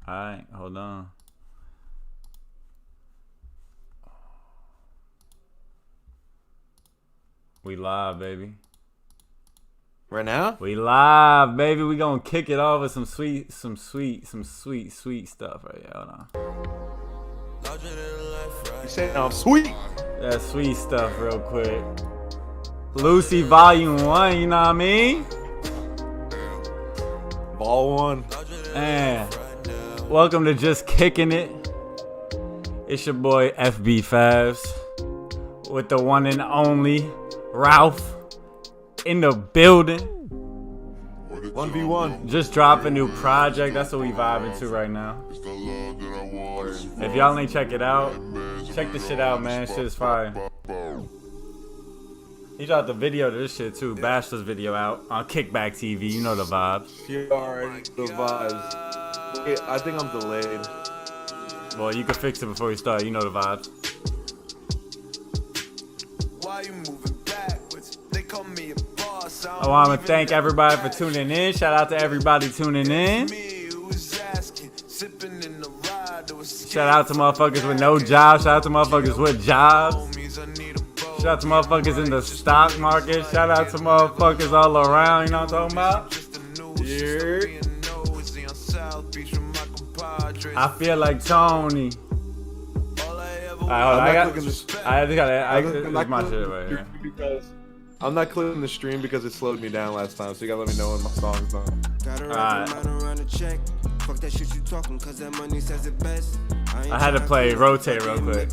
Alright, hold on. We live, baby. Right now? We live, baby. We gonna kick it off with some sweet stuff right here. Hold on. You say I'm sweet. That sweet stuff real quick. Lucy Volume 1, you know what I mean? Ball one. And welcome to Just Kickin' It. It's your boy FB Favs with the one and only Ralph in the building. 1v1. Just dropped a new project. That's what we vibing to right now. If y'all ain't check it out, check this shit out, man. Shit is fire. He dropped the video to this shit too. Bash this video out on Kickback TV. You know the vibes. You already the vibes. Wait, I think I'm delayed. Well, you can fix it before you start. You know the vibes. Why you moving backwards? They call me a boss. I want to thank everybody for tuning in. Shout out to everybody tuning in. Shout out to motherfuckers with no jobs. Shout out to motherfuckers with jobs. Shout out to motherfuckers in the stock market. Shout out to motherfuckers all around. You know what I'm talking about? Yeah. I feel like Tony. Alright, hold on. I got my shit right here. Because I'm not clicking the stream because it slowed me down last time, so you gotta let me know when my song's done. Alright. I had to play Rotate real quick.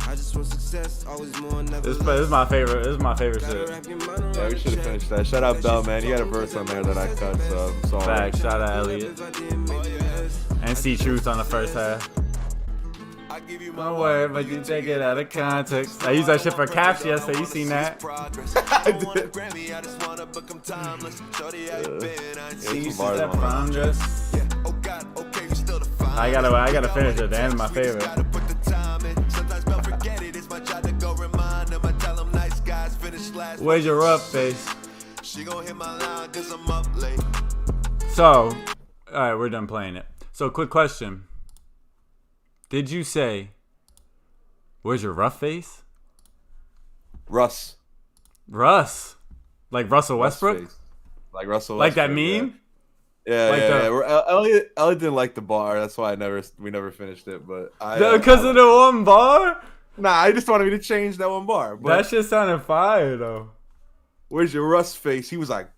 This is my favorite. This is my favorite shit. Yeah, we should have finished that. Shout out Bell, man. He had a verse on there that I cut, so I'm sorry. Back. Shout out Elliot. And C Truth on the first half. Don't worry, but you take it out of context. I used that shit for caps yesterday. You seen that? I did. I gotta finish it. That's my favorite. Where's your rough face? So, alright, we're done playing it. So, quick question. Did you say, where's your rough face? Russ. Like Russell Westbrook? Face. Like Russell Like Westbrook. that meme? Yeah, Like yeah. Elliot didn't like the bar. That's why we never finished it. But Because of the one bar? Nah, I just wanted me to change that one bar. But That shit sounded fire, though. where's your Russ face? He was like,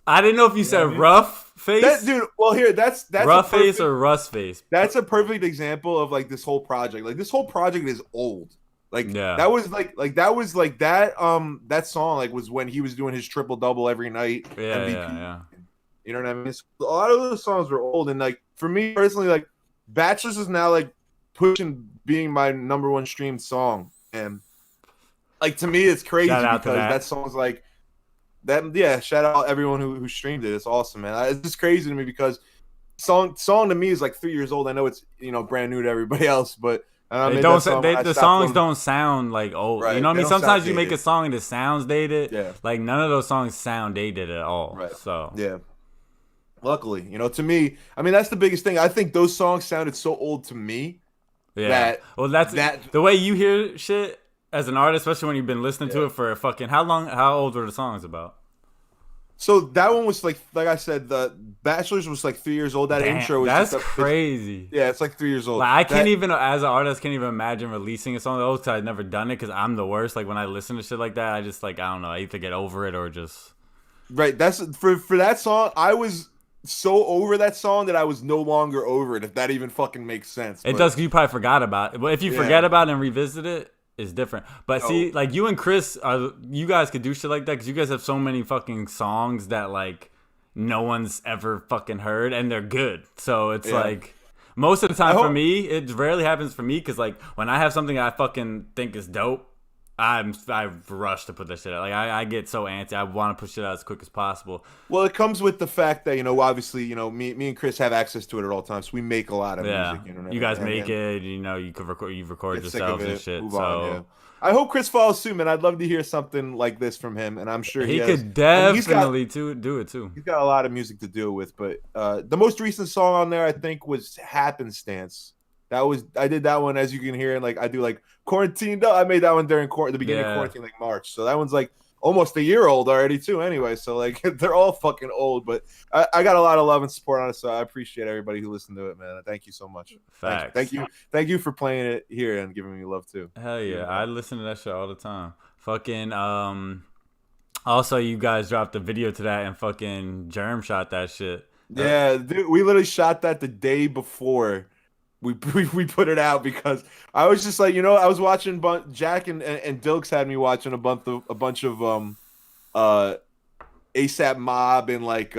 I didn't know if you said rough face. that dude. Well, here, that's rough face or Russ face. That's a perfect example of like this whole project. Like this whole project is old. Like Yeah. that was that song like was when he was doing his triple double every night. Yeah, MVP. yeah. You know what I mean? So a lot of those songs were old, and like for me personally, like Bachelors is now like pushing being my number one streamed song, and like to me it's crazy Shout out because to that. that song's like that. Yeah, shout out everyone who streamed it. It's awesome, man. It's just crazy to me because song to me is like 3 years old. I know it's brand new to everybody else, but The songs don't sound like old. Right, You know what I they mean? don't Sometimes sound you make a dated. song and it sounds dated. Yeah. Like none of those songs sound dated at all. Right. So Yeah. Luckily, to me, I mean, that's the biggest thing. I think those songs sounded so old to me. yeah. That's the way you hear shit as an artist, especially when you've been listening to it for fucking how old were the songs about? So that one was like I said, the Bachelors was like 3 years old. That Damn, intro was that's just crazy. Yeah, it's like 3 years old. Like I can't even, as an artist, can't even imagine releasing a song like those because I've never done it because I'm the worst. Like when I listen to shit like that, I just like I don't know. I either get over it or just Right. That's for that song. I was so over that song that I was no longer over it. If that even fucking makes sense. It does. 'Cause you probably forgot about it. But if you forget about it and revisit it, it's different. But see, like you and Chris, you guys could do shit like that because you guys have so many fucking songs that like no one's ever fucking heard and they're good. So it's like most of the time for me, it rarely happens for me because like when I have something I fucking think is dope, I rush to put that shit out. Like I get so antsy. I want to push it out as quick as possible. Well, it comes with the fact that obviously, me and Chris have access to it at all times. So we make a lot of music. Yeah, You know what I you mean? guys make it. You could record. You record Get sick of yourselves and it, shit. move So on. Yeah. I hope Chris follows suit, man. I'd love to hear something like this from him, and I'm sure he has. could I mean, definitely do it too. he's got a lot of music to deal with, but the most recent song on there I think was Happenstance. I did that one, as you can hear, and like I do like Quarantined Up. I made that one during the beginning of quarantine, like March. So that one's like almost a year old already too. Anyway, so like they're all fucking old, but I got a lot of love and support on it, so I appreciate everybody who listened to it, man. Thank you so much. Facts. Thank you for playing it here and giving me love too. Hell yeah, I listen to that shit all the time. Fucking Also, you guys dropped a video to that, and fucking Germ shot that shit. Yeah, dude, we literally shot that the day before we put it out, because I was just like, I was watching Jack and Dilks had me watching a bunch of ASAP Mob and like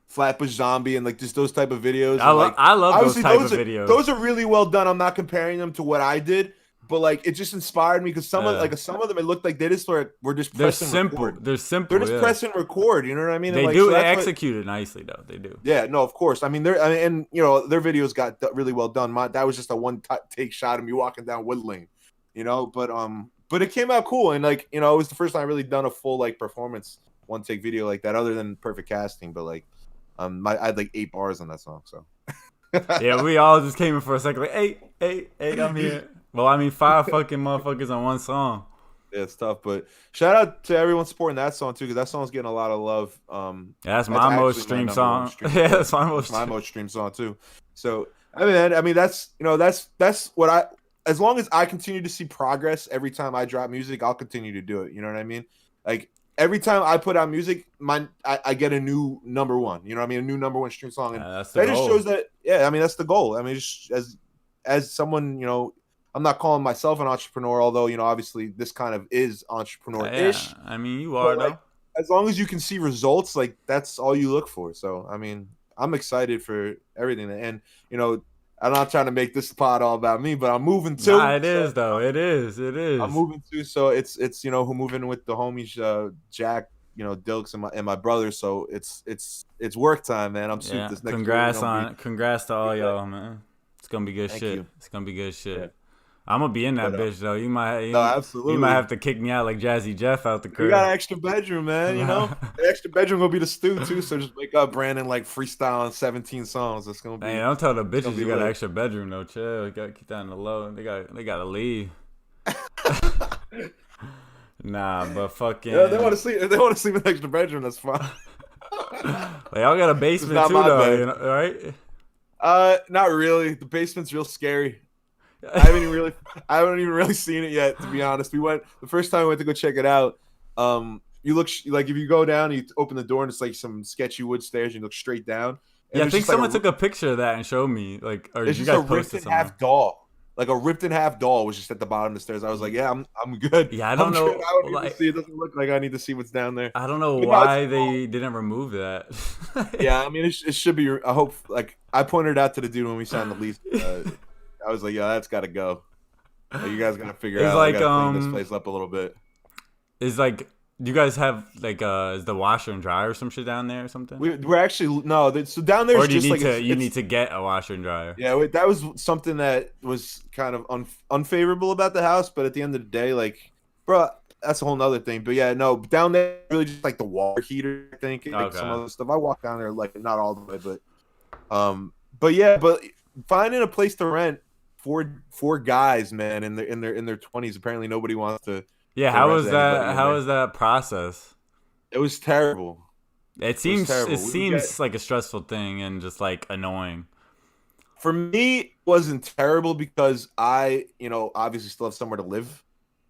Flatbush Zombie and like just those type of videos. I love those type of videos. Those are really well done. I'm not comparing them to what I did, but like it just inspired me, because some of them it looked like they just were just pressing record. They're simple. They're just pressing record. You know what I mean? They like, do. They execute it nicely though. They do. Yeah, no, of course. I mean, their videos got really well done. That was just a one take shot of me walking down Wood Lane, but it came out cool, and like it was the first time I really done a full like performance one take video like that, other than Perfect Casting. But like, I had like 8 bars on that song, so yeah, we all just came in for a second, like 8, I'm here. Well, I mean, 5 fucking motherfuckers on one song. Yeah, it's tough, but shout out to everyone supporting that song too, because that song's getting a lot of love. Yeah, that's my most streamed song. Yeah, that's my most streamed song too. So I mean that's what as long as I continue to see progress every time I drop music, I'll continue to do it. You know what I mean? Like every time I put out music, I get a new number one. You know what I mean? A new number one stream song, and that just shows that. Yeah, I mean that's the goal. I mean, just as someone, I'm not calling myself an entrepreneur, although obviously this kind of is entrepreneur-ish. Yeah, I mean, you are though. Like, as long as you can see results, like that's all you look for. So I mean, I'm excited for everything, and I'm not trying to make this pod all about me, but I'm moving too. Nah, it is though. It is. I'm moving too, so it's who moving with the homies, Jack, Dilks and my brother. So it's work time, man. I'm super. This next congrats to all y'all, man. It's gonna be good shit. It's gonna be good shit. Yeah. I'm gonna be in that bitch though. Absolutely. You might have to kick me out like Jazzy Jeff out the crib. We got an extra bedroom, man. The extra bedroom will be the stew too. So just wake up Brandon like freestyling 17 songs. It's gonna be. Hey, don't tell the bitches you got an extra bedroom though. Chill. You gotta keep that in the low. They gotta leave. Nah, but fucking. Yeah, they want to sleep. If they want to sleep in an extra bedroom, that's fine. Like, y'all got a basement too, though, right? Not really. The basement's real scary. I haven't even really seen it yet, to be honest. The first time we went to go check it out. You look like if you go down, you open the door and it's like some sketchy wood stairs. And you look straight down. Yeah, I think someone took a picture of that and showed me. Like, or it's you just guys a ripped in half doll. Like a ripped in half doll was just at the bottom of the stairs. I was like, yeah, I'm good. Yeah, I don't know. I don't need to see. It doesn't look like I need to see what's down there. I don't know why they didn't remove that. Yeah, I mean, it should be. I hope. Like, I pointed it out to the dude when we signed the lease. I was like, yeah, that's got to go. Like, you guys gotta figure out. Like, clean this place up a little bit. Is like, do you guys have like is the washer and dryer or some shit down there or something? We're actually no. So down there, or do you need to get a washer and dryer? Yeah, that was something that was kind of unfavorable about the house. But at the end of the day, like, bro, that's a whole nother thing. But yeah, no, down there really just like the water heater. I think like some other stuff. I walked down there like not all the way, but finding a place to rent. Four guys, man, in their 20s. Apparently, nobody wants to. Yeah, how was that? How was that process? It was terrible. It seems like a stressful thing and just like annoying. For me, it wasn't terrible because I, obviously still have somewhere to live.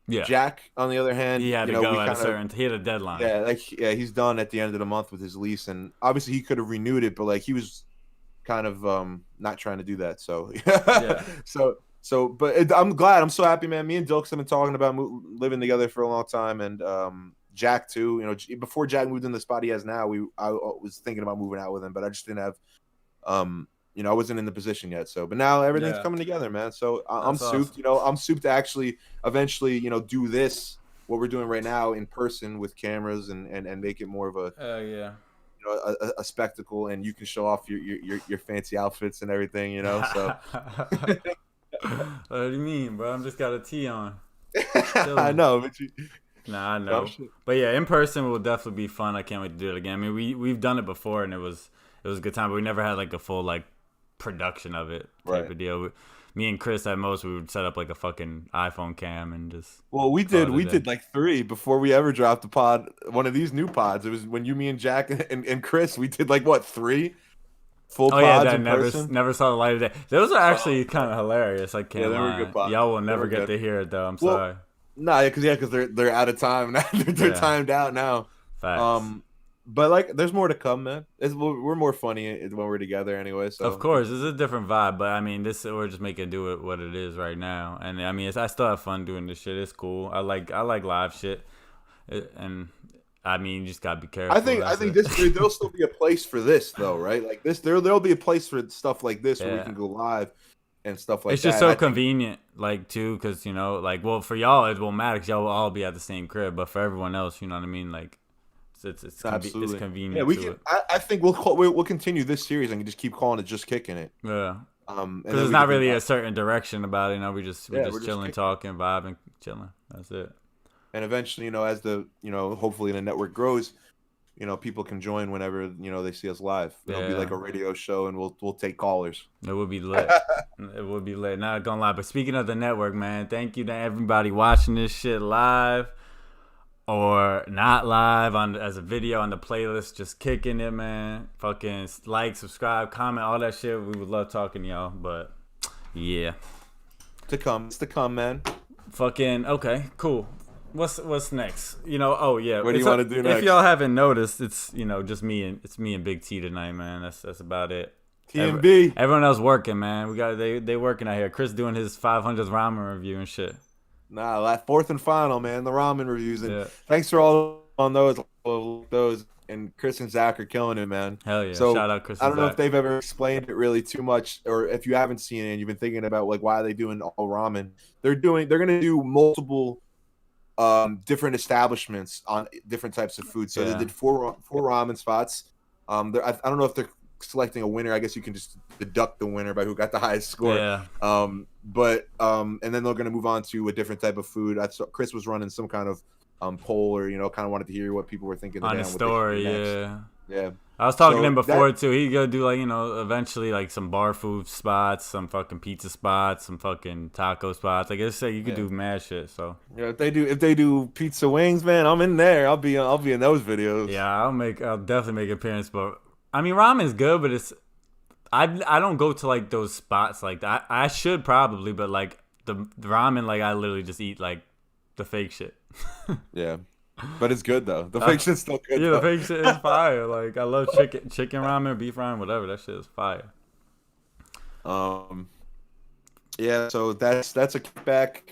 Yeah. Jack, on the other hand, he had to go at a certain. He had a deadline. Yeah, he's done at the end of the month with his lease, and obviously he could have renewed it, but like he was kind of not trying to do that. So yeah. But I'm glad. I'm so happy, man. Me and Dilks have been talking about living together for a long time, and Jack too. Before Jack moved in the spot he has now, I was thinking about moving out with him, but I just didn't have you know, I wasn't in the position yet. So, but now everything's coming together, man. So I'm souped. Awesome. You know, I'm souped to actually eventually, you know, do this what we're doing right now in person with cameras and make it more of a Yeah. you know a spectacle, and you can show off your fancy outfits and everything, you know. So What do you mean, bro? I'm just got a tee on. I know, but Nah, I know. But yeah, in person will definitely be fun. I can't wait to do it again. I mean, we've done it before and it was a good time, but we never had like a full like production of it type of deal. Me and Chris at most we would set up like a fucking iPhone cam and just. Well, we did like 3 before we ever dropped the pod. One of these new pods. It was when you, me, and Jack and Chris. We did like what 3 full pods that in person. never saw the light of day. Those are actually kind of hilarious. I can't they were lie. good pods. Y'all will never get to hear it though. I'm sorry. Nah, because they're out of time now. They're timed out now. Facts. But like, there's more to come, man. We're more funny when we're together, anyway. So of course, it's a different vibe. But I mean, we're just making do it what it is right now. And I mean, I still have fun doing this shit. It's cool. I like live shit. And I mean, you just gotta be careful. I think there'll still be a place for this though, right? Like this, there'll be a place for stuff like this where we can go live and stuff like that. It's just so convenient, like too, because you know, like, well, for y'all it won't matter because y'all will all be at the same crib, but for everyone else, you know what I mean, like. It's convenient. Yeah, we can. I think we'll continue this series and just keep calling it "Just Kicking It." Yeah. Because there's not really a certain direction about it. You know, we're just chilling, talking, vibing, chilling. That's it. And eventually, you know, as hopefully the network grows, you know, people can join whenever, you know, they see us live. It'll be like a radio show, and we'll take callers. It would be lit. It would be lit. Not gonna lie, but speaking of the network, man, thank you to everybody watching this shit live. Or not live as a video on the playlist, just kicking it, man. Fucking like, subscribe, comment, all that shit. We would love talking to y'all, but yeah. It's to come, man. Fucking okay, cool. What's next? You know, oh yeah. What do you want to do next? If y'all haven't noticed, it's just me and Big T tonight, man. That's about it. T&B. Everyone else working, man. We got they working out here. Chris doing his 500th ramen review and shit. Nah, 4th and final, man. The ramen reviews, and thanks for all on those. And Chris and Zach are killing it, man. Hell yeah! So shout out Chris. I don't know if they've ever explained it really too much, or if you haven't seen it and you've been thinking about like why are they doing all ramen. They're gonna do multiple different establishments on different types of food. So they did four ramen spots. I don't know if they're selecting a winner. I guess you can just deduct the winner by who got the highest score. Yeah. And then they're gonna move on to a different type of food. I saw Chris was running some kind of poll, or you know, kind of wanted to hear what people were thinking on the story. Yeah. I was talking to him before too. He gonna do like, you know, eventually like some bar food spots, some fucking pizza spots, some fucking taco spots. Like I said, you could do mad shit. So yeah, if they do pizza wings, man, I'm in there. I'll be in those videos. Yeah, I'll definitely make an appearance. But I mean, ramen's good, but it's I don't go to like those spots like that. I should probably, but like the ramen, like I literally just eat like the fake shit. Yeah. But it's good though. The fake shit's still good. Yeah, though. the fake shit is fire. Like I love chicken ramen, beef ramen, whatever. That shit is fire. Yeah. So that's a kickback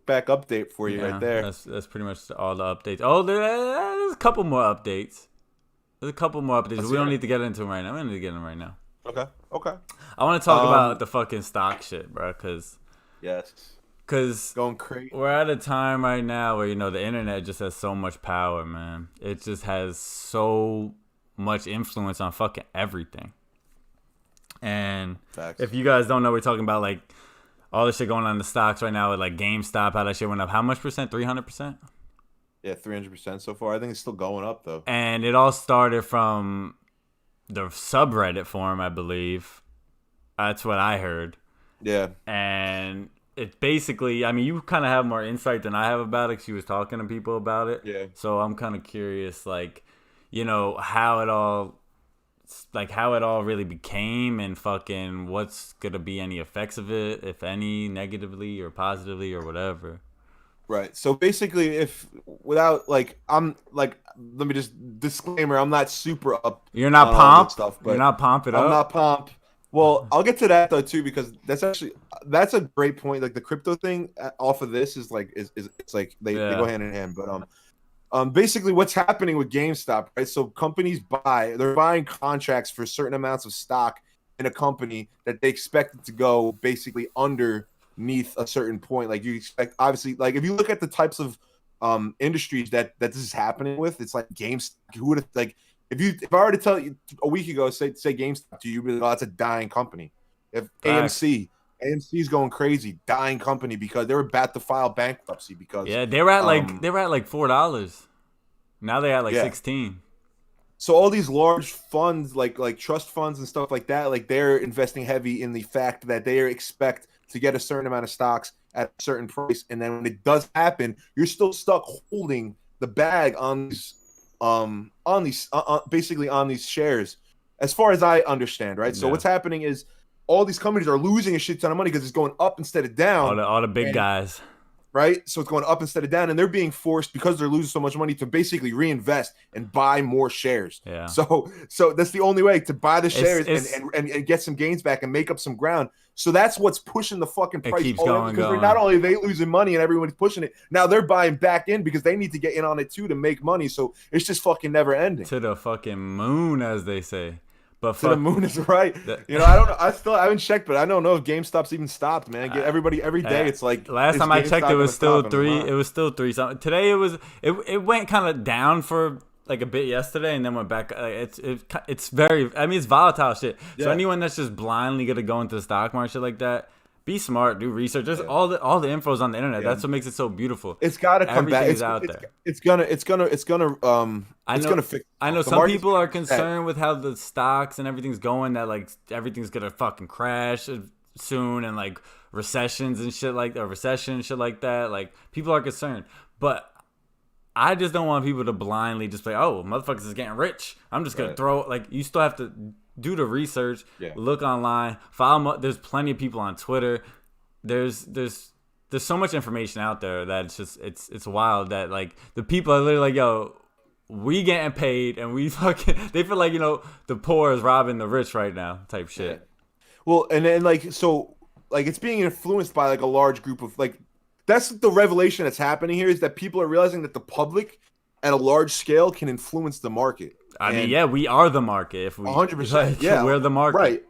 update for you right there. That's pretty much all the updates. Oh, there's a couple more updates. We don't need to get into them right now. We don't need to get into them right now. Okay. I want to talk about the fucking stock shit, bro. Because going crazy. We're at a time right now where, you know, the internet just has so much power, man. It just has so much influence on fucking everything. And if you guys don't know, we're talking about like all this shit going on in the stocks right now with like GameStop, how that shit went up. How much percent? 300%? Yeah, 300% so far. I think it's still going up though. And it all started from the subreddit forum, I believe. That's what I heard. Yeah. And it's basically, I mean, you kind of have more insight than I have about it because you was talking to people about it. Yeah. So I'm kind of curious, like, you know, how it all really became and fucking what's going to be any effects of it, if any, negatively or positively or whatever. Right. So basically, let me just disclaimer, I'm not super up. You're not pumped stuff, but you're not pumped it up. I'm not pumped. Well, I'll get to that though too, because that's a great point. Like the crypto thing off of this is like it's like they go hand in hand. But basically what's happening with GameStop, right? So companies they're buying contracts for certain amounts of stock, in a company that they expect it to go basically underneath a certain point. Like you expect, obviously, like if you look at the types of industries that this is happening with, it's like GameStop. Who would have like if I were to tell you a week ago, say GameStop to you, you'd be like, oh, that's a dying company. If AMC is going crazy, dying company because they were about to file bankruptcy because they were at like $4. Now they're at like 16. So all these large funds, like trust funds and stuff like that, like they're investing heavy in the fact that they expect to get a certain amount of stocks at a certain price, and then when it does happen, you're still stuck holding the bag on these, basically on these shares, as far as I understand, right? So what's happening is all these companies are losing a shit ton of money because it's going up instead of down. All the big guys. Right? So it's going up instead of down, and they're being forced because they're losing so much money to basically reinvest and buy more shares. Yeah. So that's the only way to buy the shares and get some gains back and make up some ground. So that's what's pushing the fucking price forward because not only are they losing money and everyone's pushing it, now they're buying back in because they need to get in on it too to make money. So it's just fucking never ending. To the fucking moon, as they say. But to the moon is right. You know, I don't know. I haven't checked, but I don't know if GameStop's even stopped, man. Everybody every day, it's like last time I checked, it was still 3. It was still 3 something. Today it went kind of down for like a bit yesterday, and then went back. It's very. I mean, it's volatile shit. So anyone that's just blindly gonna go into the stock market like that, be smart, do research. There's all the info's on the internet. That's what makes it so beautiful. It's got to come back. Everything's out there. It's gonna fix. I know some people are concerned with how the stocks and everything's going. That like everything's gonna fucking crash soon, and like recession and shit like that. Like people are concerned, but I just don't want people to blindly just say, "Oh, motherfuckers is getting rich. I'm just gonna throw." Like you still have to do the research, look online, follow. There's plenty of people on Twitter. There's so much information out there that it's just it's wild that like the people are literally like, yo, we getting paid and we fucking they feel like, you know, the poor is robbing the rich right now type shit. Yeah. Well, and then like so like it's being influenced by like a large group of like that's the revelation that's happening here is that people are realizing that the public at a large scale can influence the market. I mean, we are the market. If we 100%, we're the market, right?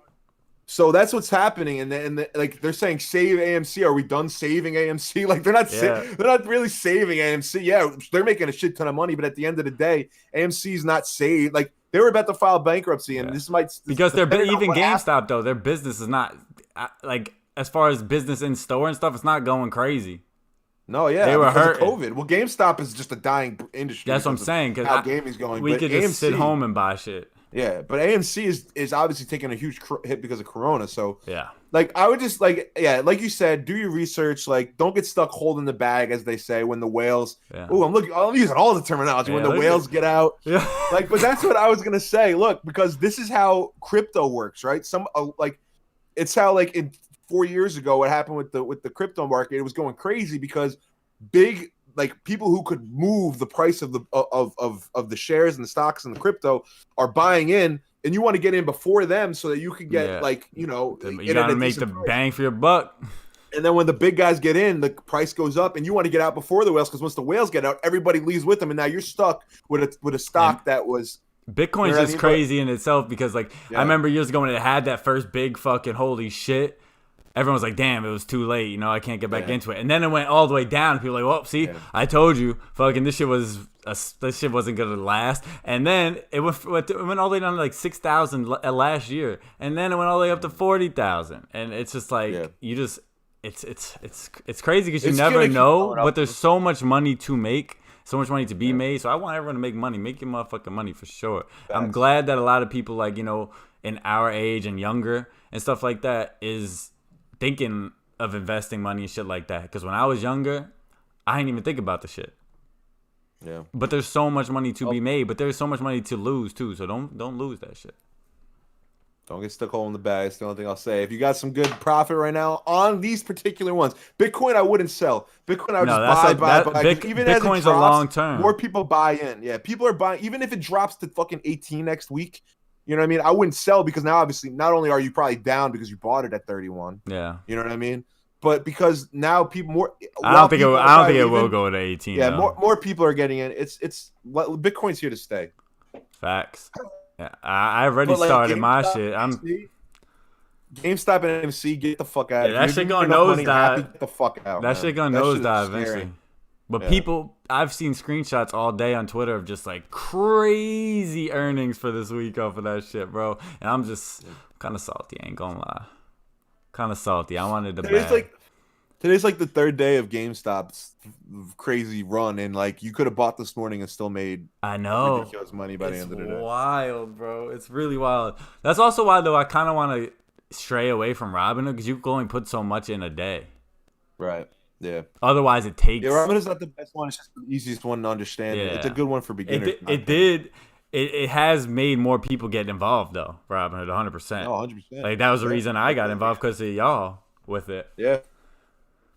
So that's what's happening, and like they're saying, save AMC. Are we done saving AMC? Like they're not, they're not really saving AMC. Yeah, they're making a shit ton of money, but at the end of the day, AMC's not saved. Like they were about to file bankruptcy, and this might because they're even GameStop though. Their business is not like as far as business in store and stuff. It's not going crazy. No, they were hurt. COVID. Well, GameStop is just a dying industry. That's what I'm saying. Because how gaming's going. We could just sit home and buy shit. Yeah, but AMC is obviously taking a huge hit because of Corona. So yeah, like I would just like you said, do your research. Like don't get stuck holding the bag, as they say, when the whales. Yeah. Oh, I'm using all the terminology when the whales get out. Yeah, like, but that's what I was gonna say. Look, because this is how crypto works, right? It's how like in 4 years ago, what happened with the crypto market? It was going crazy because big like people who could move the price of the shares and the stocks and the crypto are buying in, and you want to get in before them so that you can get like you gotta make the bang for your buck. And then when the big guys get in, the price goes up, and you want to get out before the whales because once the whales get out, everybody leaves with them, and now you're stuck with a stock that was. Bitcoin's just crazy in itself because like I remember years ago when it had that first big fucking holy shit. Everyone was like, damn, it was too late. You know, I can't get back into it. And then it went all the way down. People were like, well, see, I told you. Fucking this shit wasn't going to last. And then it went all the way down to like 6,000 last year. And then it went all the way up to 40,000. And it's just like, you just, it's crazy because you never know. But there's so much money to make. So much money to be made. So I want everyone to make money. Make your motherfucking money for sure. I'm glad that a lot of people like, you know, in our age and younger and stuff like that is thinking of investing money and shit like that. Because when I was younger, I didn't even think about the shit. Yeah. But there's so much money to be made, but there's so much money to lose too. So don't lose that shit. Don't get stuck holding the bag. That's the only thing I'll say. If you got some good profit right now on these particular ones, Bitcoin I wouldn't sell. Bitcoin I would just buy. Even as it drops, a long term. More people buy in. Yeah, people are buying. Even if it drops to fucking 18 next week. You know what I mean? I wouldn't sell because now obviously not only are you probably down because you bought it at 31. Yeah. You know what I mean? But because now people more I don't think it will go to 18. Yeah, more people are getting in. It's Bitcoin's here to stay. Facts. Yeah. I already started my shit. GameStop and MC, get the fuck out. Yeah, that If shit you're gonna enough money, nosedive. happy, get the fuck out. That man. shit gonna That shit is nosedive scary. eventually. But Yeah. people, I've seen screenshots all day on Twitter of just like crazy earnings for this week off of that shit, bro. And I'm just kind of salty. I ain't gonna lie. Kind of salty. I wanted to bag. Today's like the third day of GameStop's crazy run, and like you could have bought this morning and still made I know. ridiculous money by the end of the day. It's wild, bro. It's really wild. That's also why, though, I kind of want to stray away from Robinhood because you can only put so much in a day. Right. Yeah. Otherwise, it takes. Yeah, Robinhood's not the best one. It's just the easiest one to understand. Yeah. It's a good one for beginners. It has made more people get involved, though, Robinhood, 100%. No, 100%. Like, that was the reason I got involved because of y'all with it. Yeah.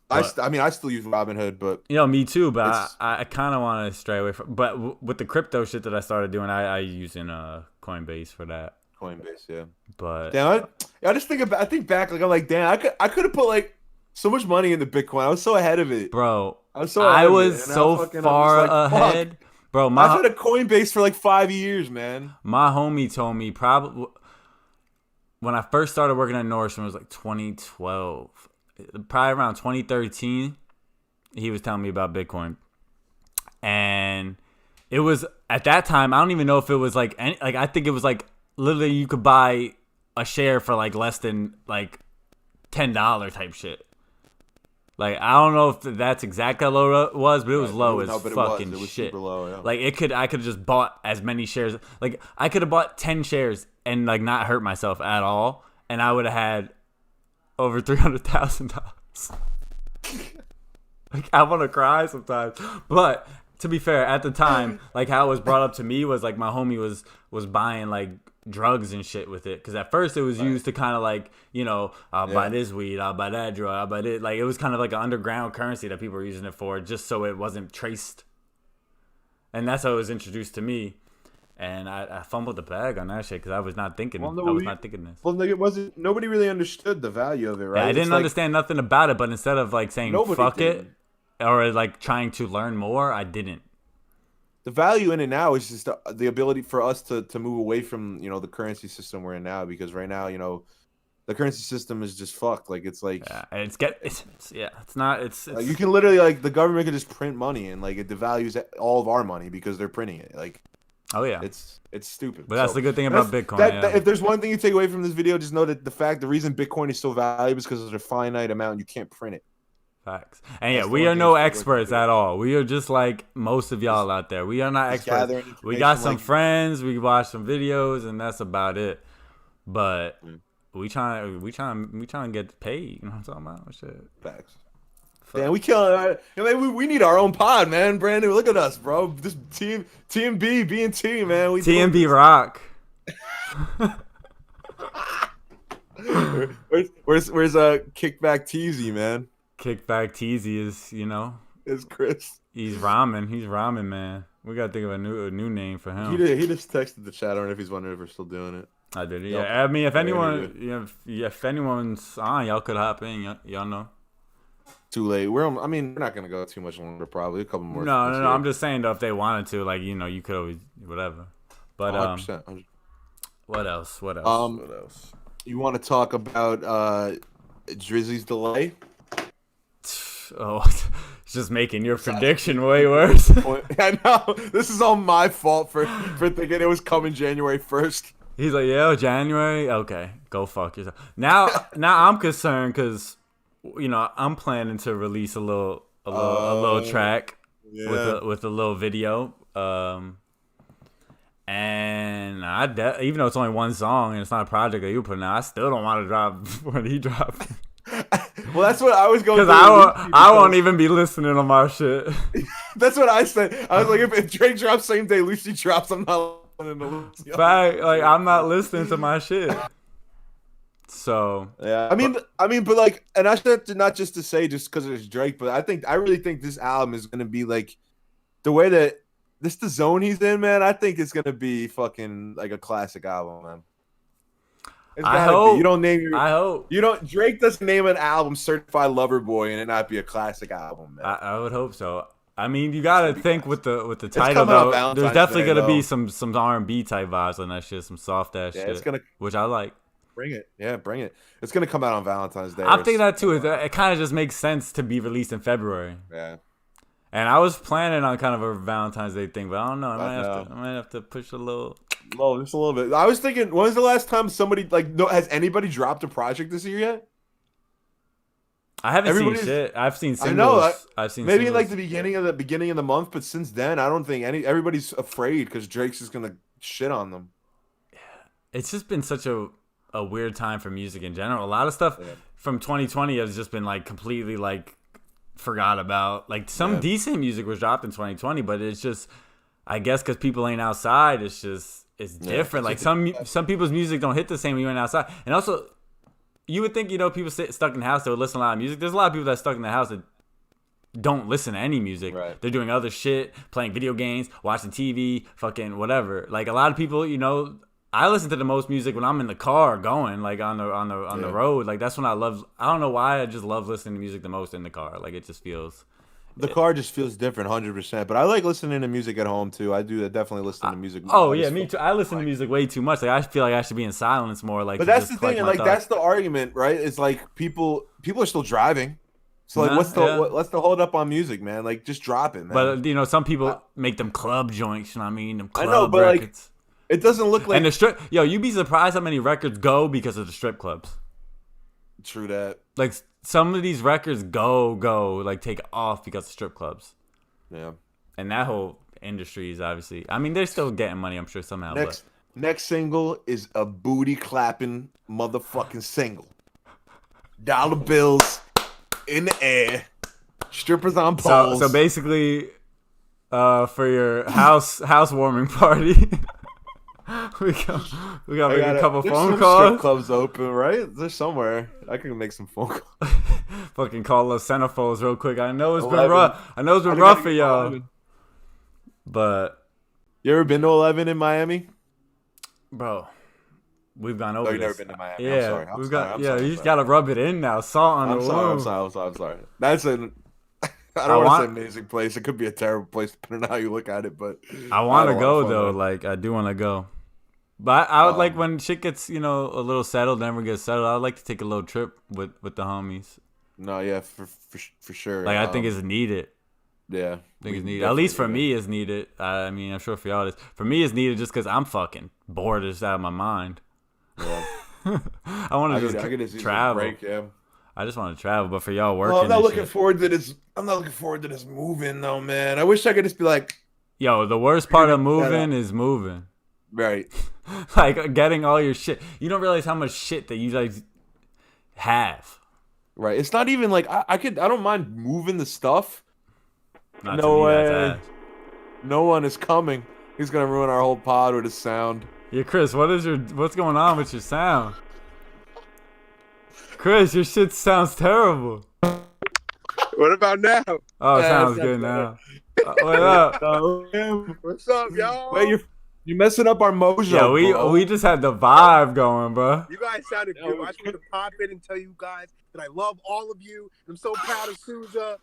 But, I still use Robinhood, but you know, me too. But I kind of want to stray away from. But with the crypto shit that I started doing, I using Coinbase for that. Coinbase, yeah. But damn, I just think back, like I'm like, damn, I could have put like so much money into Bitcoin. I was so ahead of it, bro. I was so far ahead, fuck. bro. I've had a Coinbase for like 5 years, man. My homie told me probably when I first started working at Nordstrom, it was like 2012. Probably around 2013, he was telling me about Bitcoin. And it was, at that time, I don't even know if it was like, I think it was like, literally you could buy a share for like less than like $10 type shit. Like, I don't know if that's exactly how low it was, but it was low as fucking it was shit. super low, yeah. Like, I could have just bought as many shares. Like, I could have bought 10 shares and like not hurt myself at all. And I would have had over $300,000. Like, I want to cry sometimes. But to be fair, at the time, like how it was brought up to me was like my homie was buying like drugs and shit with it. Because at first it was used to kind of like, you know, I'll buy this weed, I'll buy that drug, I'll buy it. Like, it was kind of like an underground currency that people were using it for, just so it wasn't traced. And that's how it was introduced to me. And I fumbled the bag on that shit because I was not thinking. I was not thinking this. Well, like, it wasn't. Nobody really understood the value of it, right? Yeah, I didn't understand nothing about it, but instead of like saying fuck it or like trying to learn more, I didn't. The value in it now is just the ability for us to move away from, you know, the currency system we're in now, because right now, you know, the currency system is just fucked. Like, it's like it's not like, you can literally, like, the government could just print money and like it devalues all of our money because they're printing it. Like, oh yeah, it's stupid. But that's the good thing about Bitcoin. If there's one thing you take away from this video, just know that the reason Bitcoin is so valuable is because there's a finite amount and you can't print it. Facts. And yeah, we are no experts at all. We are just like most of y'all out there. We are not experts. We got some friends. We watch some videos, and that's about it. But we trying to get paid. You know what I'm talking about? Shit. Facts. Damn, we killing. We need our own pod, man. Brandon, look at us, bro. This TMB being team, man. We TMB rock. Where's Kickback Teasy, man? Kickback Teasy is, you know, it's Chris. He's ramen, man. We gotta think of a new name for him. He just texted the chat. I don't know if he's wondering if we're still doing it. I did. Yeah, I mean, if anyone, if anyone's on, y'all could hop in. Y'all know. Too late. We're not gonna go too much longer. Probably a couple more. No. I'm just saying though, if they wanted to, like, you know, you could always whatever. But 100%. What else? You want to talk about Drizzy's delay? Oh, it's just making your prediction way worse. I know. This is all my fault for thinking it was coming January 1st. He's like, yo, January? Okay, go fuck yourself. Now I'm concerned because, you know, I'm planning to release a little track with a little video. And even though it's only one song and it's not a project that you put out, I still don't want to drop when he drops. Well, that's what I was going to do. Because I won't even be listening on my shit. That's what I said. I was like, if Drake drops same day Lucy drops, I'm not listening to Lucy. Fact, like, I'm not listening to my shit. So yeah, I mean, but like, and I said not just to say just because it's Drake, but I really think this album is gonna be like the way that the zone he's in, man. I think it's gonna be fucking like a classic album, man. I hope. You don't name your. I hope. You don't. Drake doesn't name an album "Certified Lover Boy" and it not be a classic album, man. I would hope so. I mean, you gotta think with the title though. There's definitely gonna be some R&B type vibes on that shit, some soft ass shit, which I like. Bring it. Yeah, bring it. It's gonna come out on Valentine's Day. I'm thinking that too. It kind of just makes sense to be released in February. Yeah. And I was planning on kind of a Valentine's Day thing, but I don't know. I might have to push a little. Oh, just a little bit. I was thinking, when was the last time somebody has anybody dropped a project this year yet? I haven't seen shit. I've seen singles. I know. I've seen maybe singles. like the beginning of the month, but since then, I don't think everybody's afraid because Drake's just gonna shit on them. It's just been such a weird time for music in general. A lot of stuff from 2020 has just been like completely like forgot about. Like some decent music was dropped in 2020, but it's just, I guess because people ain't outside, it's different. Like some people's music don't hit the same when you ain't outside. And also, you would think, people stuck in the house, they would listen to a lot of music. There's a lot of people that are stuck in the house that don't listen to any music. Right. They're doing other shit, playing video games, watching TV, fucking whatever. Like a lot of people, I listen to the most music when I'm in the car going, like on the road. Like that's when I don't know why, I just love listening to music the most in the car. Like it just feels. The car just feels different, 100%. But I like listening to music at home too. I do definitely listen to music. Oh yeah, me too. I listen to music way too much. Like I feel like I should be in silence more. Like, but that's the thing, and like that's the argument, right? It's like people are still driving. So like, what's the hold up on music, man? Like just drop it, man. But some people make them club joints. You know what I mean? Them club I know, but records. Like, it doesn't look like. And the strip, you'd be surprised how many records go because of the strip clubs. True that. Like some of these records go like take off because of strip clubs. Yeah. And that whole industry is obviously. I mean, they're still getting money, I'm sure somehow. Next single is a booty clapping motherfucking single. Dollar bills in the air, strippers on poles. So basically, for your housewarming party. we got make a couple phone calls. Strip clubs open, right? They're somewhere. I can make some phone calls. Fucking call those centerfolds real quick. I know it's been rough. I know it's been rough for y'all. 11. But you ever been to 11 in Miami, bro? We've gone over. You've never been to Miami. Yeah, I'm sorry. You just gotta rub it in now. Salt on the wound. I'm sorry. That's an. I don't want to say amazing place. It could be a terrible place depending on how you look at it, but I want to go though. Like I do want to go, but I would like when shit gets a little settled, never gets settled. I'd like to take a little trip with the homies. No, yeah, for sure. Like I think it's needed. Yeah, I think it's needed. At least for me, it's needed. I mean, I'm sure for y'all, it's for me, it's needed just because I'm fucking bored just out of my mind. Yeah, I want to just travel. Break, yeah. I just want to travel, but for y'all working, I'm not looking forward to this. I'm not looking forward to this moving though, man. I wish I could just be like, yo, the worst part of moving is moving. Right. Like getting all your shit. You don't realize how much shit that you guys have. Right. It's not even like I don't mind moving the stuff. Not no way. No one is coming. He's gonna ruin our whole pod with his sound. Yeah, Chris, what's going on with your sound? Chris, your shit sounds terrible. What about now? Oh, it sounds good now. What up? What's up, y'all? Wait, you're messing up our mojo. Yeah, we just had the vibe going, bro. You guys sounded good. I just want to pop in and tell you guys that I love all of you. I'm so proud of Souza.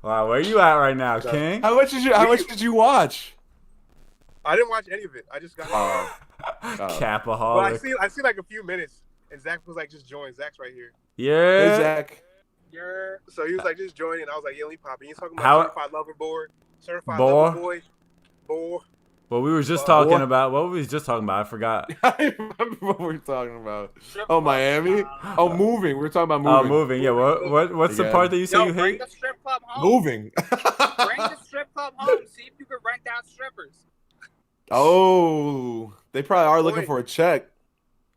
Wow, where you at right now, King? How much did you watch? I didn't watch any of it. I just got Capaholic. But I see like a few minutes, and Zach was like, just join. Zach's right here. Yeah. Hey, Zach. Yeah. So he was like, just join, and I was like, yeah, let me pop in. He's talking about certified lover boy. Certified lover boy. Boy. Well, we were just talking about what we was just talking about. I forgot. I remember what we were talking about. Oh, Miami. Moving. We were talking about moving. Oh, moving. Yeah. What's the part that you say you hate? Bring the strip club home. Moving. Bring the strip club home. See if you can rent out strippers. Oh, they probably are looking for a check.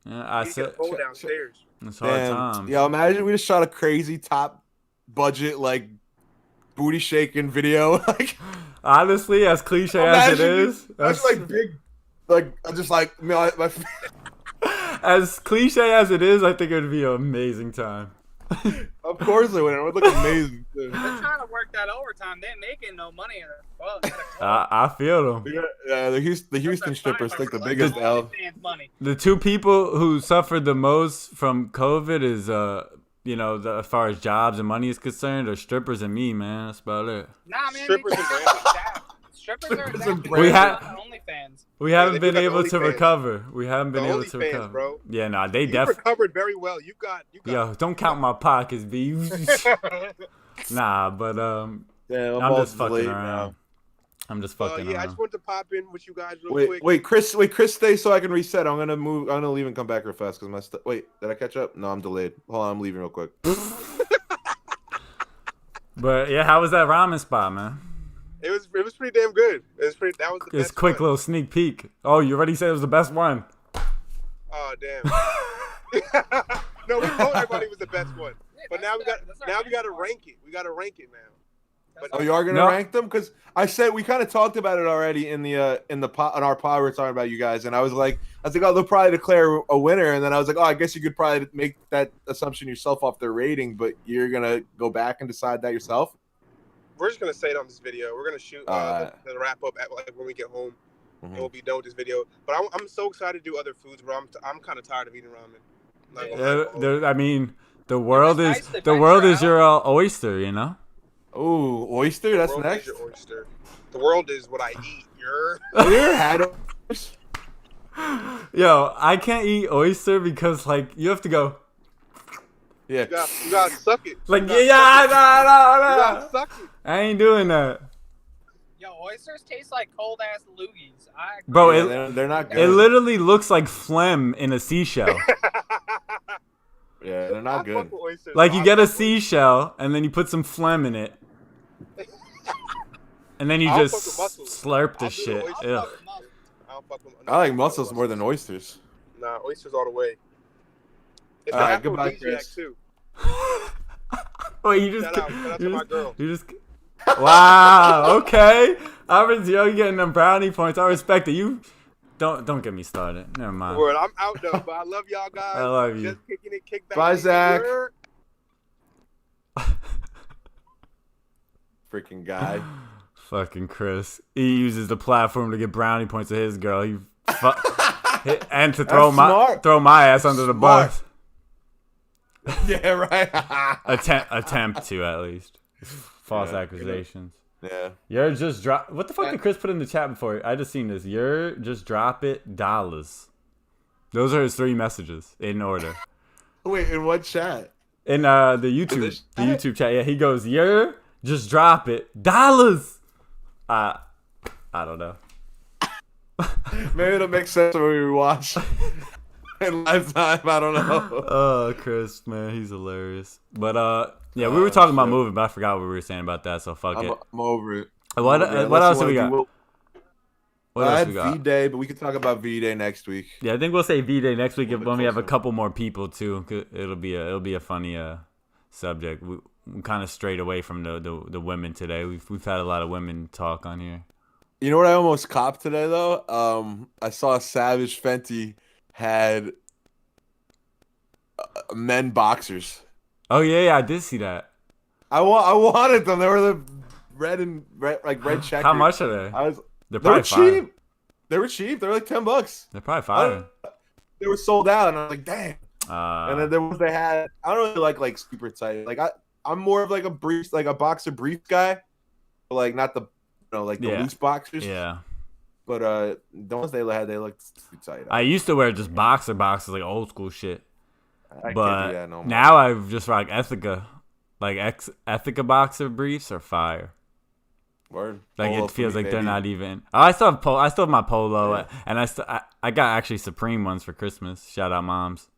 Yeah, I said. Go downstairs. It's hard times. Yo, imagine we just shot a crazy top budget like booty shaking video. Like, honestly, as cliche as it is, that's like big, like just like my as cliche as it is, I think it would be an amazing time. Of course it would. It would look amazing too. They're trying to work that overtime. They're making no money in it. I feel them. Yeah, the Houston strippers think the biggest L. The two people who suffered the most from COVID is as far as jobs and money is concerned, are strippers and me, man. That's about it. Nah, man. Strippers are exactly We have- OnlyFans. We haven't they been got the able to OnlyFans. recover. We haven't been The able to OnlyFans, recover. bro. Yeah, nah, they You definitely. recovered very well. You got. Yo, don't count my pockets, B. Nah, but Yeah, I'm just fucking late around. now. I'm just fucking yeah, I around. just wanted to pop in with you guys real quick. Wait, Chris, stay so I can reset. I'm gonna move. I'm gonna leave and come back real fast because my stuff. Wait, did I catch up? No, I'm delayed. Hold on, I'm leaving real quick. But yeah, how was that ramen spot, man? It was pretty damn good. That was the It's best quick one. little sneak peek. Oh, you already said it was the best one. Oh damn. No, we told everybody it was the best one. But now we got to rank it. We got to rank it now. But Oh, you are gonna No. rank them? Because I said we kind of talked about it already in the pod, on our pod. We were talking about you guys, and I was like, oh, they'll probably declare a winner, and then I was like, oh, I guess you could probably make that assumption yourself off their rating, but you're gonna go back and decide that yourself. we're just gonna say it on this video. We're gonna shoot the wrap up at when we get home, and we'll be done with this video. But I'm so excited to do other foods, bro. I'm kind of tired of eating ramen. Not gonna lie. I mean, the world nice is to the venture world is out. your oyster, you know. Oh, oyster. That's The world next. is your oyster. The world is what I eat. You're. Have you ever had oysters? Yo, I can't eat oyster because like you have to go Yeah. You gotta suck it. like You gotta yeah, suck it. You no. gotta suck it. I ain't doing that, Yo, oysters taste like cold ass loogies. bro. Yeah, they're not good. It literally looks like phlegm in a seashell. Yeah, they're not I good. fuck with oysters, Like bro. you I get a fuck with- seashell and then you put some phlegm in it, and then you I'll just fuck with mussels. slurp I'll the do shit. the oyster. Ugh. I don't fuck with. I like mussels more than oysters. Nah, oysters all the way. It's All right, an goodbye, aphrodisiac Chris. too. Wait, you just Shout out to my girl. You just wow. Okay, you're getting them brownie points. I respect it. You don't get me started. Never mind. Word, I'm out though, but I love y'all guys. I love you. Just kicking it, kickback. Bye, Zach. Word. Freaking guy. Fucking Chris. He uses the platform to get brownie points to his girl. And to throw smart. my ass under the Smart. bus. Yeah, right. Attempt to at least. False Yeah, accusations. Yeah. You're just drop. What the fuck did Chris put in the chat before? I just seen this. You're just drop it dollars. Those are his 3 messages in order. Wait, in what chat? In the YouTube chat. Yeah, he goes, "You're just drop it dollars." I don't know. Maybe it'll make sense when we watch in lifetime. I don't know. Oh, Chris, man, he's hilarious. But yeah, we were talking about shit. moving, but I forgot what we were saying about that. So fuck it. I'm over it. What else do we got? What I else had we got? V-Day, but we could talk about V-Day next week. Yeah, I think we'll say V-Day next week Little bit when we have a closer. couple more people too. 'Cause it'll be a funny subject. We kind of strayed away from the women today. We've had a lot of women talk on here. You know what I almost copped today though? I saw Savage Fenty had men boxers. Oh yeah, I did see that. I wanted them. They were the red checker. How much are they? They They're were probably fire. cheap. They were cheap. They were like $10. They're probably fire. They were sold out, and I was like, damn. Uh, And then there was they had. I don't really like super tight. Like I'm more of like a brief, like a boxer brief guy, but like not the the Yeah. loose boxers. yeah. But the ones they had, they looked too tight. I used to wear just boxers, like old school shit. I can't But do that no more. now I've just like Ethica. Like Ethica boxer briefs are fire. Word. Like Polo it for feels me, like they're baby. not even. Oh, I still have my polo, Yeah. and I got actually Supreme ones for Christmas. Shout out moms.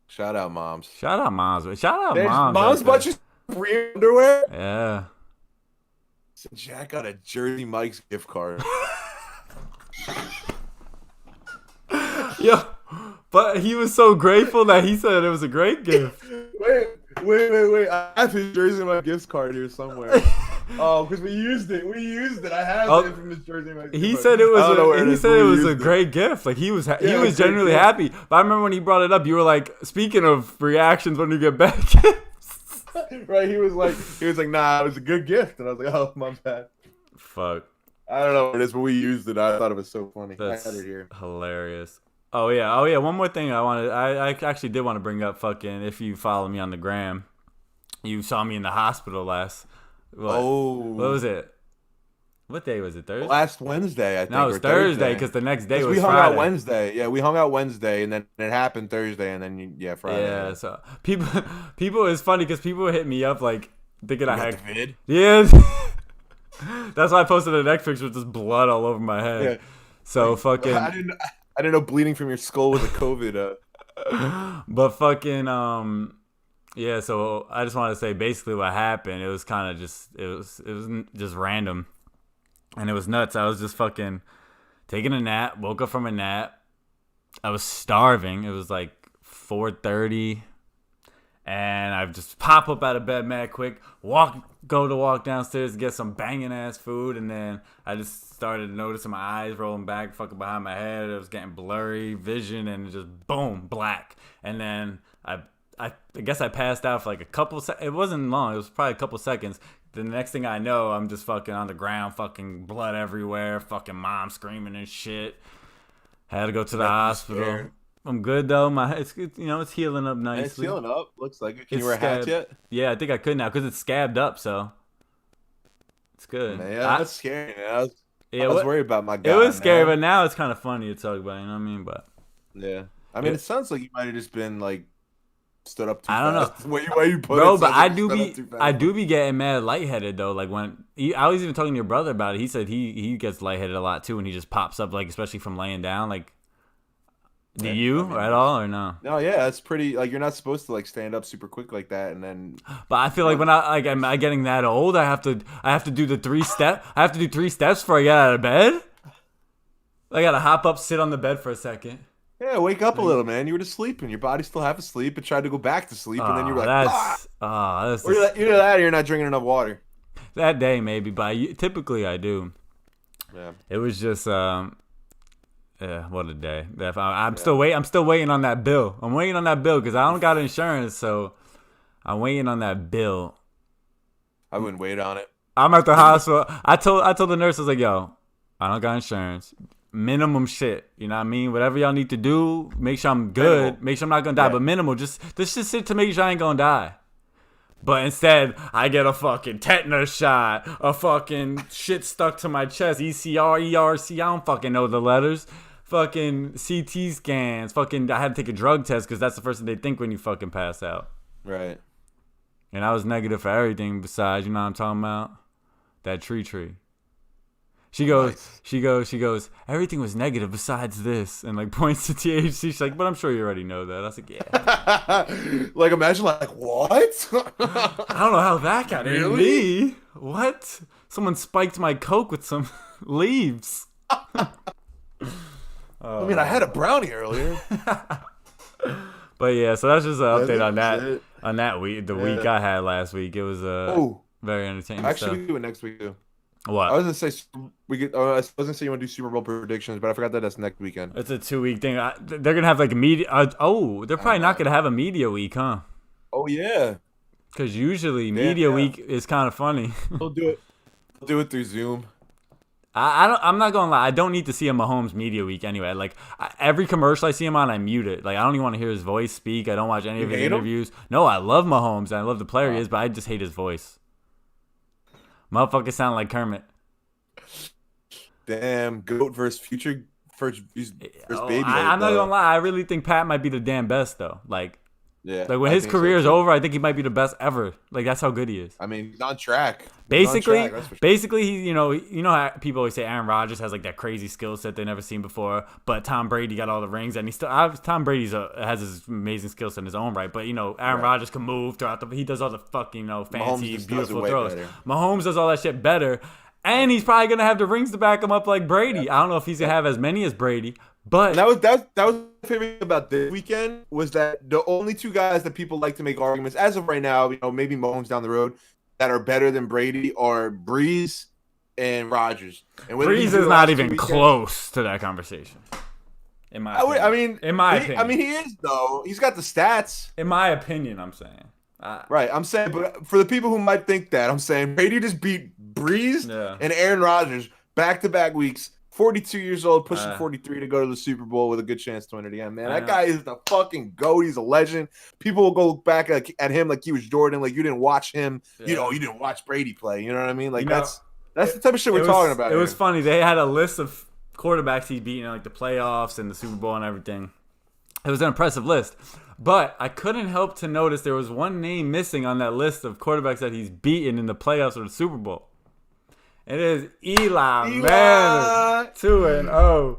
Shout out moms. Shout out moms. Shout out There's moms. moms out bought you free underwear. there. Yeah. So Jack got a Jersey Mike's gift card. Yeah. But he was so grateful that he said it was a great gift. wait. I have his Jersey Mike's gift card here somewhere. Oh, because we used it. I have Oh, it from this Jersey Mike's. He gift said card. it was. I don't know where He is, said but it we was a used great gift. Like he was Yeah, genuinely great gift. happy. But I remember when he brought it up, you were like, speaking of reactions when you get back. Right, he was like, nah, it was a good gift, and I was like, oh, my bad. Fuck. I don't know what it is, but we used it. I thought it was so funny. That's I had it here. hilarious. Oh yeah. One more thing I actually did want to bring up. Fucking, if you follow me on the gram, you saw me in the hospital last. What Oh, was it? What day was it? Thursday? Last Wednesday, I think. No, it was or Thursday because the next day was we hung Friday. out Wednesday. Yeah, we hung out Wednesday, and then it happened Thursday, and then Friday. Yeah, so people, it's funny because people hit me up like thinking I had the vid? Yeah. That's why I posted the next picture with just blood all over my head. Yeah. So fucking. I didn't know bleeding from your skull was a COVID. But fucking yeah. So I just want to say basically what happened. It was kind of just it was just random, and it was nuts. I was just fucking taking a nap. Woke up from a nap. I was starving. It was like 4:30. And I just pop up out of bed mad quick, go downstairs to get some banging ass food, and then I just started noticing my eyes rolling back, fucking behind my head. It was getting blurry vision, and just boom, black. And then I guess I passed out for like a couple. It wasn't long. It was probably a couple seconds. The next thing I know, I'm just fucking on the ground, fucking blood everywhere, fucking mom screaming and shit. Had to go to the hospital. Scared. I'm good though. It's it's healing up nicely. It's healing up. Looks like it. Can you wear hats yet? Yeah, I think I could now because it's scabbed up, so it's good. Man, that's scary. Man. I was worried about my guy. It was scary, but now it's kind of funny to talk about. You know what I mean? But yeah, I mean, it sounds like you might have just been like stood up too fast. I don't know. Why you put bro, it, but like I do be getting mad lightheaded though. Like when I was even talking to your brother about it. He said he gets lightheaded a lot too when he just pops up, like especially from laying down, like. Do you at all or no? No, yeah, it's pretty. Like you're not supposed to like stand up super quick like that, and then. But I feel like when am I getting that old? I have to do the 3 step. I have to do 3 steps before I get out of bed. I gotta hop up, sit on the bed for a second. Yeah, wake up a little, man. You were just sleeping. Your body's still half asleep. It tried to go back to sleep, and then you're like, that's or either that, or you're not drinking enough water. That day maybe, but typically I do. Yeah. It was just yeah, what a day. I'm still waiting on that bill. I'm waiting on that bill because I don't got insurance, so I'm waiting on that bill. I wouldn't wait on it. I'm at the hospital. I told the nurse, I was like, yo, I don't got insurance. Minimum shit. You know what I mean? Whatever y'all need to do, make sure I'm good. Minimal. Make sure I'm not gonna die. Yeah. But minimal, just sit to make sure I ain't gonna die. But instead, I get a fucking tetanus shot, a fucking shit stuck to my chest, ECR, ERC, I don't fucking know the letters. Fucking CT scans, fucking I had to take a drug test because that's the first thing they think when you fucking pass out. Right. And I was negative for everything besides, you know what I'm talking about? That tree. She goes, Nice. she goes, everything was negative besides this, and like points to THC. She's like, but I'm sure you already know that. I was like, yeah. Like imagine like what? I don't know how that got in me. What? Someone spiked my Coke with some leaves. I mean, I had a brownie earlier. But yeah, so that's just an update on that. it. On that week, the week I had last week, it was very entertaining. Actually, we do it next week too. What? I was gonna say I was gonna say you want to do Super Bowl predictions, but I forgot that that's next weekend. It's a 2-week thing. They're gonna have like a media. They're probably not gonna have a media week, huh? Oh yeah, Because usually media week is kind of funny. they'll do it. They'll do it through Zoom. I'm not gonna lie. I don't need to see a Mahomes media week anyway. Like every commercial I see him on, I mute it. Like I don't even want to hear his voice speak. I don't watch any of his interviews. No, I love Mahomes and I love the player he is, but I just hate his voice. Motherfucker sound like Kermit. Damn, GOAT versus future first baby. I'm not gonna lie. I really think Pat might be the damn best though. Like when I his think career so, is too. over, I think he might be the best ever. Like that's how good he is. I mean, he's on track. Basically, he, you know how people always say Aaron Rodgers has like that crazy skill set they never seen before, but Tom Brady got all the rings, and Tom Brady has his amazing skill set in his own right. But Aaron Rodgers can move throughout he does all the fucking fancy, beautiful throws. Mahomes does all that shit better, and he's probably gonna have the rings to back him up like Brady. Yeah. I don't know if he's gonna have as many as Brady, but that was my favorite thing about this weekend was that the only 2 guys that people like to make arguments as of right now, maybe Mahomes down the road, that are better than Brady are Breeze and Rodgers. And Breeze is not even close to that conversation. In my opinion. I mean, he is though. He's got the stats. In my opinion, I'm saying. Right, I'm saying, but for the people who might think that, I'm saying Brady just beat Breeze and Aaron Rodgers back-to-back weeks. 42 years old, pushing 43 to go to the Super Bowl with a good chance to win it again, man. That guy is the fucking GOAT. He's a legend. People will go back at him like he was Jordan, like you didn't watch him. You didn't watch Brady play. You know what I mean? Like that's That's the type of shit we're talking about. It was funny. They had a list of quarterbacks he'd beaten in like the playoffs and the Super Bowl and everything. It was an impressive list. But I couldn't help to notice there was one name missing on that list of quarterbacks that he's beaten in the playoffs or the Super Bowl. It is Eli. Man. 2-0.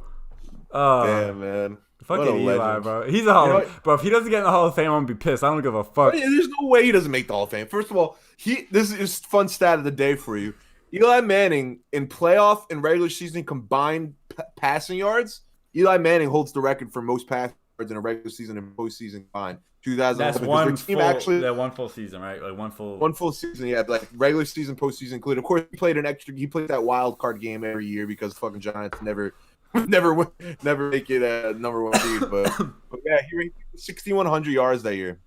Damn, man. Fucking Eli, bro. He's a Hall of Bro, if he doesn't get in the Hall of Fame, I'm going to be pissed. I don't give a fuck. There's no way he doesn't make the Hall of Fame. First of all, this is fun stat of the day for you. Eli Manning in playoff and regular season combined passing yards, Eli Manning holds the record for most passing yards in a regular season and postseason combined. 2011. That's one full season, right? Like one full season, yeah. Like regular season, postseason included. Of course, he played that wild card game every year because fucking Giants never make it a number one seed. But yeah, he reached 6,100 yards that year.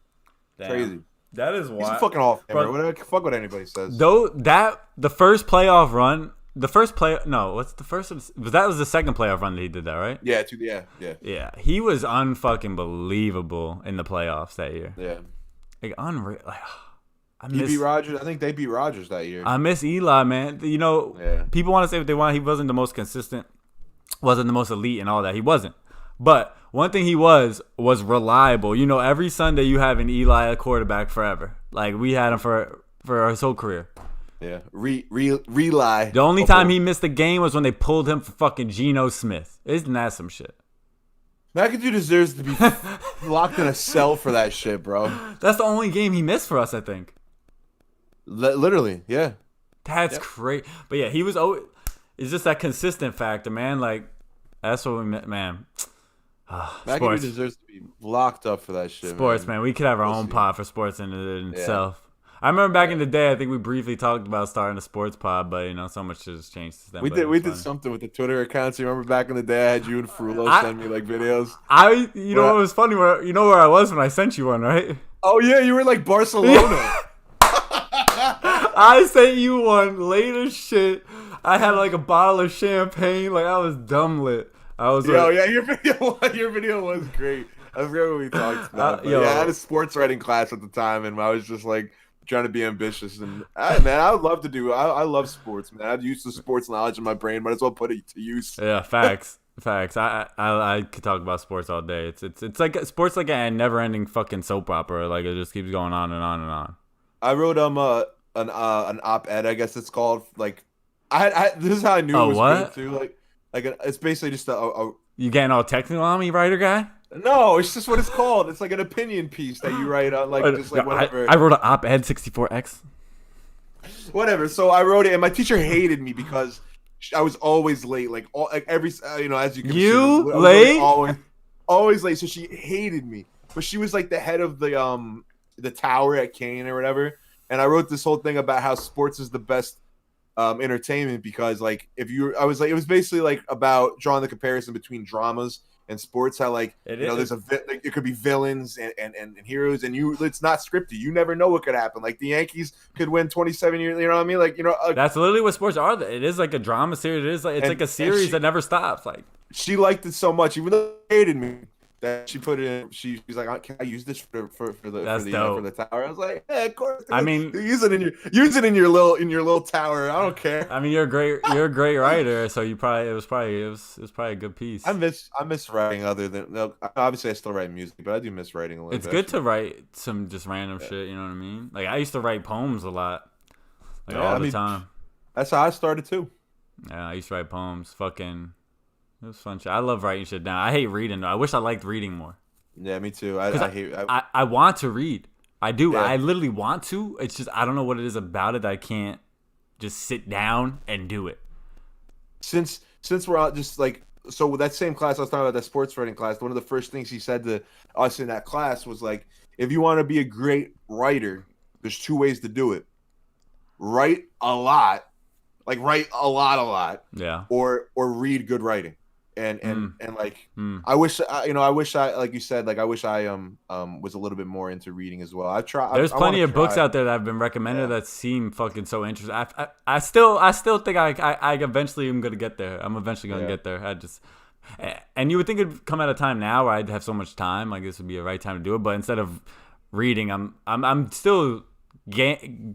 Damn. Crazy. That is wild. He's a fucking Hall of Famer. Whatever, fuck what anybody says. Though the first playoff run, what's the first? That was the second playoff run that he did that, right? Yeah, Yeah, he was unfucking believable in the playoffs that year. Yeah, like unreal. Like, he beat Rodgers. I think they beat Rodgers that year. I miss Eli, man. You know, people want to say what they want. He wasn't the most consistent, wasn't the most elite, and all that. He wasn't. But one thing he was reliable. You know, every Sunday you have an Eli a quarterback forever. Like we had him for his whole career. Yeah, rely. The only time he missed the game was when they pulled him for fucking Geno Smith. Isn't that some shit? McAdoo deserves to be locked in a cell for that shit, bro. That's the only game he missed for us, I think. Literally, yeah. That's crazy. But yeah, he was always. It's just that consistent factor, man. Like that's what we meant, man. McAdoo deserves to be locked up for that shit. Sports, man. We could have our own pod for sports in itself. I remember back in the day, I think we briefly talked about starting a sports pod, but you know, so much has changed since then. We did something with the Twitter accounts. You remember back in the day, I had you and Frulo send me like videos. You know what was funny? Where I was when I sent you one, right? Oh yeah, you were like Barcelona. I sent you one late as shit. I had like a bottle of champagne, like I was dumb lit. Your video was great. I forget what we talked about. I had a sports writing class at the time, and I was just like trying to be ambitious. And I would love to do. I love sports, man. I'd use the sports knowledge in my brain, might as well put it to use. Yeah, facts. I could talk about sports all day. It's like sports like a never-ending fucking soap opera. Like it just keeps going on and on and on. I wrote an op-ed, I guess it's called. Like this is how I knew it was good too. Like it's basically just a you getting all technical on me, writer guy? No, it's just what it's called. It's like an opinion piece that you write on, like just like whatever. I wrote an op-ed 64X. Whatever. So I wrote it, and my teacher hated me because I was always late. Like every as you can see, late, always late. So she hated me, but she was like the head of the tower at Kane or whatever. And I wrote this whole thing about how sports is the best entertainment because like it was basically like about drawing the comparison between dramas and sports, how like there's it could be villains and heroes, and it's not scripted. You never know what could happen. Like the Yankees could win 27 years. You know what I mean? Like that's literally what sports are. It is like a drama series. It is like like a series that never stops. Like she liked it so much, even though she hated me, that she put it in. She's like, "Can I use this for the tower?" I was like, "Yeah, of course." I mean, use it in your little tower. I don't care. I mean, you're a great writer, so it was probably a good piece. I miss writing. Other than obviously, I still write music, but I do miss writing a little. It's good to write some just random shit. You know what I mean? Like I used to write poems a lot, all the time. That's how I started too. Yeah, I used to write poems. Fucking. It was fun shit. I love writing shit down. I hate reading though. I wish I liked reading more. Yeah, me too. I want to read. I do. Yeah. I literally want to. It's just I don't know what it is about it that I can't just sit down and do it. Since we're out just like so with that same class I was talking about, that sports writing class, one of the first things he said to us in that class was like, if you want to be a great writer, there's two ways to do it. Write a lot. Like write a lot. Yeah. Or read good writing. And like I wish I like you said, like I wish I was a little bit more into reading as well. I've tried. There's plenty of books out there that have been recommended that seem fucking so interesting. I still think I eventually am gonna get there. I'm eventually gonna get there. And you would think it'd come at a time now where I'd have so much time, like this would be a right time to do it. But instead of reading, I'm still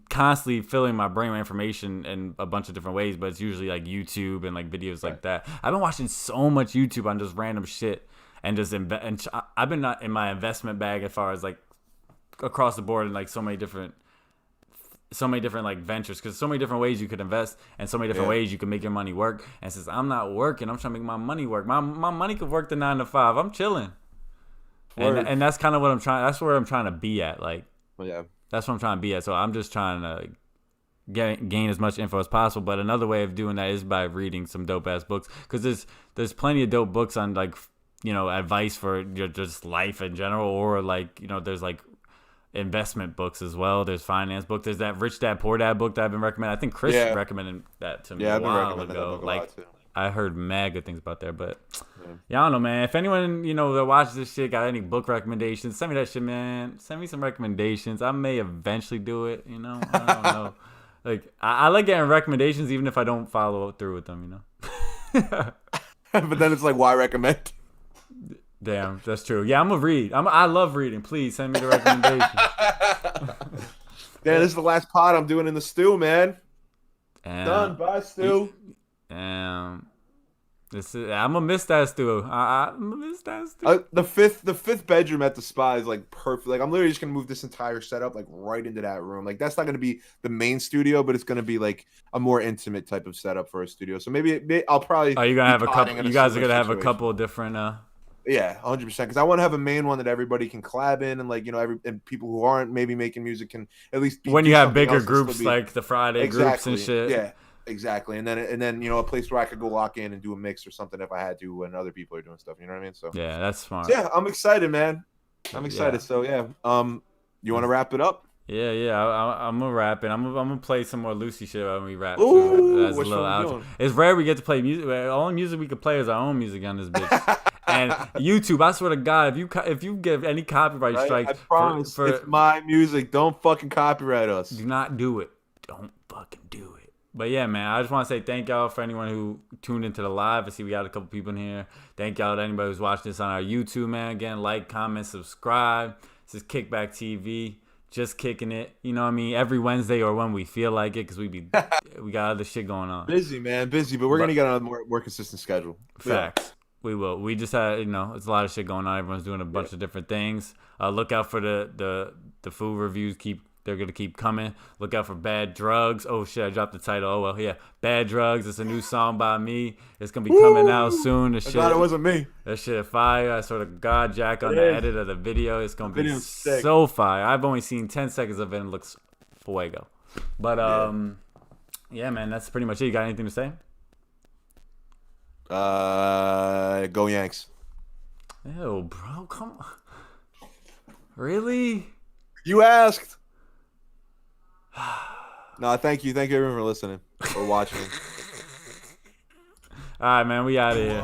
constantly filling my brain with information in a bunch of different ways, but it's usually like YouTube and like videos like that. I've been watching so much YouTube on just random shit and just I've been not in my investment bag as far as like across the board in like so many different like ventures, because so many different ways you could invest and so many different ways you can make your money work. And since I'm not working, I'm trying to make my money work. My money could work the 9 to 5. I'm chilling. And that's kind of what I'm trying. That's where I'm trying to be at. Like, that's what I'm trying to be at. So I'm just trying to gain as much info as possible. But another way of doing that is by reading some dope ass books, because there's plenty of dope books on like, you know, advice for just life in general, or like, you know, there's like investment books as well. There's finance books. There's that Rich Dad Poor Dad book that I've been recommending. I think Chris recommended that to me a while ago. Like, I heard mad good things about there, but yeah, I don't know, man. If anyone, you know, that watches this shit got any book recommendations, send me that shit, man. Send me some recommendations. I may eventually do it, you know. I don't know. Like, I like getting recommendations even if I don't follow through with them, you know. But then it's like, why recommend? Damn, that's true. Yeah, I'm gonna read. I love reading. Please send me the recommendations. Damn, this is the last pod I'm doing in the stew, man. Done. Bye, stew. I'm gonna miss that stew. I'm gonna miss that stew. The fifth bedroom at the spa is like perfect. Like, I'm literally just gonna move this entire setup like right into that room. Like, that's not gonna be the main studio, but it's gonna be like a more intimate type of setup for a studio. So maybe I'll probably. Are you gonna have a couple? You guys are gonna have a couple of different. Yeah, 100%. Because I want to have a main one that everybody can collab in, and like, you know, and people who aren't maybe making music can at least when you have bigger groups like the Friday groups and shit. Yeah. Exactly, and then you know, a place where I could go lock in and do a mix or something if I had to, when other people are doing stuff. You know what I mean? So yeah, that's smart. So yeah, I'm excited, man. I'm excited. So yeah, you want to wrap it up? Yeah. I'm gonna wrap it. I'm gonna play some more Lucy shit when we wrap. Ooh, that's a little outro. It's rare we get to play music. The only music we could play is our own music on this bitch. And YouTube, I swear to God, if you give any copyright strikes, I promise, it's my music. Don't fucking copyright us. Do not do it. Don't fucking do it. But yeah, man, I just want to say thank y'all for anyone who tuned into the live. I see we got a couple people in here. Thank y'all to anybody who's watching this on our YouTube, man. Again, like, comment, subscribe. This is Kickback TV. Just kicking it. You know what I mean? Every Wednesday or when we feel like it, because we got other shit going on. Busy, man. Busy. But we're going to get on a more consistent schedule. Facts. Yeah. We will. We just had, you know, it's a lot of shit going on. Everyone's doing a bunch of different things. Look out for the food reviews. They're going to keep coming. Look out for Bad Drugs. Oh, shit, I dropped the title. Oh, well, yeah. Bad Drugs. It's a new song by me. It's going to be coming out soon. I thought it wasn't me. That shit fire. I sort of God Jack on the edit of the video. It's going to be so fire. I've only seen 10 seconds of it and it looks fuego. But, yeah, man, that's pretty much it. You got anything to say? Go Yanks. Ew, bro, come on. Really? You asked. No, thank you everyone for listening or watching. All right, man, we out of here.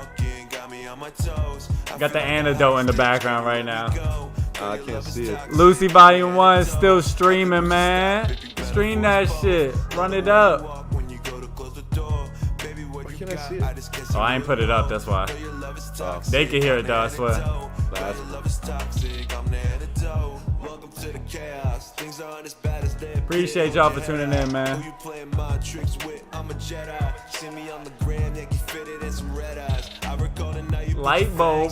Got the antidote in the background right now. I can't see it. Lucy Volume 1 is still streaming, man. Stream that shit. Run it up. Can I see it? Oh, I ain't put it up, that's why. Oh. They can hear it though, I swear. Appreciate y'all for tuning in, man. Light bulb.